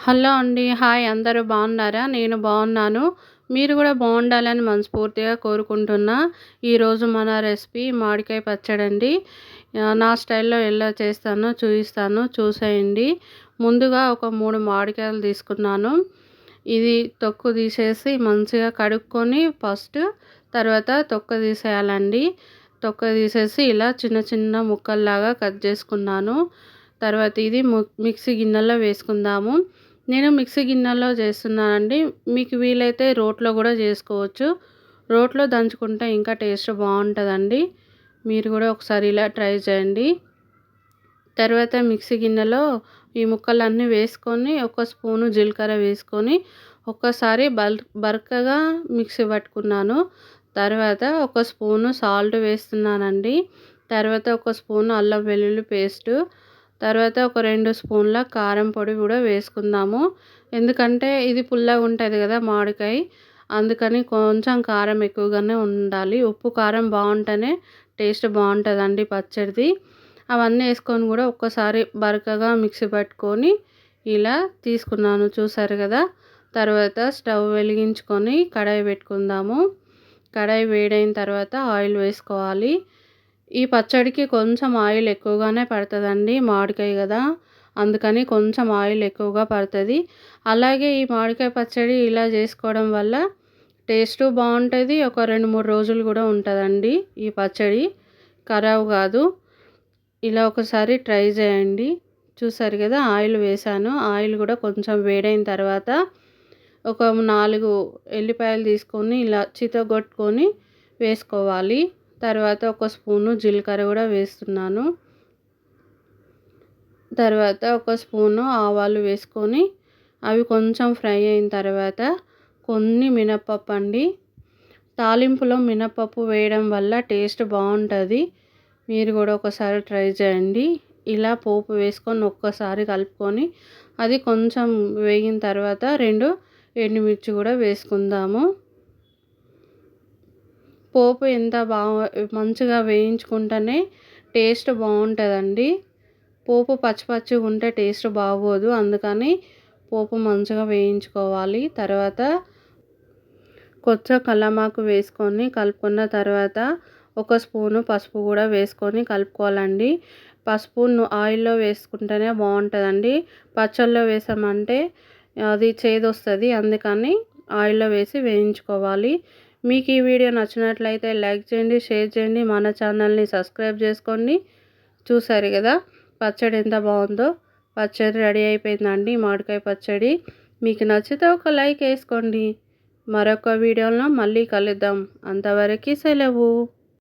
Hello అండి. Hi అందరూ బాగున్నారా? నేను బాగున్నాను. మీరు కూడా బాగుండాలని మనస్ఫూర్తిగా కోరుకుంటున్నా. ఈరోజు మన రెసిపీ మామిడికాయ పచ్చడండి. నా స్టైల్‌లో ఎలా చేస్తానో చూపిస్తాను చూసేయండి. ముందుగా ఒక 3 మామిడికాయలు తీసుకున్నాను. ఇది తొక్కు తీసేసి మంచిగా కడుక్కొని తర్వాత తొక్క తీసేయాలండి. తొక్క తీసేసి ఇలా చిన్న చిన్న ముక్కల్లాగా కట్ చేసుకున్నాను. తర్వాత ఇది మిక్సీ గిన్నెలో వేసుకుందాము. నేను మిక్సీ గిన్నెలో చేస్తున్నానండి. మీకు వీలైతే రోట్లో కూడా చేసుకోవచ్చు. రోట్లో దంచుకుంటే ఇంకా టేస్ట్ బాగుంటుందండి. మీరు కూడా ఒకసారి ఇలా ట్రై చేయండి. తర్వాత మిక్సీ గిన్నెలో ఈ ముక్కలన్నీ వేసుకొని ఒక స్పూను జీలకర్ర వేసుకొని ఒక్కసారి బరకగా మిక్సీ పట్టుకున్నాను. తర్వాత ఒక స్పూను సాల్ట్ వేస్తున్నానండి. తర్వాత ఒక స్పూను అల్లం వెల్లుల్లి పేస్టు, తర్వాత ఒక 2 స్పూన్ల కారం పొడి కూడా వేసుకుందాము. ఎందుకంటే ఇది పుల్లగా ఉంటుంది కదా మామిడికాయ, అందుకని కొంచెం కారం ఎక్కువగానే ఉండాలి. ఉప్పు కారం బాగుంటేనే టేస్ట్ బాగుంటుందండి పచ్చడిది. అవన్నీ వేసుకొని కూడా ఒక్కసారి బరకగా మిక్సీ పట్టుకొని ఇలా తీసుకున్నాను, చూసారు కదా. తర్వాత స్టవ్ వెలిగించుకొని కడాయి పెట్టుకుందాము. కడాయి వేడైన తర్వాత ఆయిల్ వేసుకోవాలి. ఈ పచ్చడికి కొంచెం ఆయిల్ ఎక్కువగానే పడుతుందండి, మామిడికాయ కదా, అందుకని కొంచెం ఆయిల్ ఎక్కువగా పడుతుంది. అలాగే ఈ మామిడికాయ పచ్చడి ఇలా చేసుకోవడం వల్ల టేస్ట్ బాగుంటుంది. ఒక 2-3 రోజులు కూడా ఉంటుందండి ఈ పచ్చడి, ఖరాబ్ కాదు. ఇలా ఒకసారి ట్రై చేయండి. చూసారు కదా, ఆయిల్ వేసాను. ఆయిల్ కూడా కొంచెం వేడైన తర్వాత ఒక 4 ఎల్లిపాయలు తీసుకొని ఇలా చితగొట్టుకొని వేసుకోవాలి. తర్వాత ఒక స్పూను జీలకర్ర కూడా వేస్తున్నాను. తర్వాత ఒక స్పూను ఆవాలు వేసుకొని అవి కొంచెం ఫ్రై అయిన తర్వాత కొన్ని మినప్పప్పు అండి. తాలింపులో మినప్పప్పు వేయడం వల్ల టేస్ట్ బాగుంటుంది. మీరు కూడా ఒకసారి ట్రై చేయండి. ఇలా పోపు వేసుకొని ఒక్కసారి కలుపుకొని అది కొంచెం వేగిన తర్వాత 2 ఎండుమిర్చి కూడా వేసుకుందాము. పోపు ఎంత మంచిగా వేయించుకుంటేనే టేస్ట్ బాగుంటుందండి. పోపు పచ్చి పచ్చిగా ఉంటే టేస్ట్ బాగోదు, అందుకని పోపు మంచిగా వేయించుకోవాలి. తర్వాత కొంచెం కల్లమాకు వేసుకొని కలుపుకున్న తర్వాత ఒక స్పూను పసుపు కూడా వేసుకొని కలుపుకోవాలండి. పసుపు ఆయిల్లో వేసుకుంటేనే బాగుంటుందండి. పచ్చళ్ళలో వేసామంటే అది చేదు వస్తుంది, అందుకని ఆయిల్లో వేసి వేయించుకోవాలి. మీకు ఈ వీడియో నచ్చినట్లయితే లైక్ చేయండి, షేర్ చేయండి, మన ఛానల్ని సబ్స్క్రైబ్ చేసుకోండి. చూసారు కదా పచ్చడి ఎంత బాగుందో. పచ్చడి రెడీ అయిపోయిందండి, మామిడికాయ పచ్చడి. మీకు నచ్చితే ఒక లైక్ వేసుకోండి. మరొక వీడియోలో మళ్ళీ కలుద్దాం. అంతవరకు సెలవు.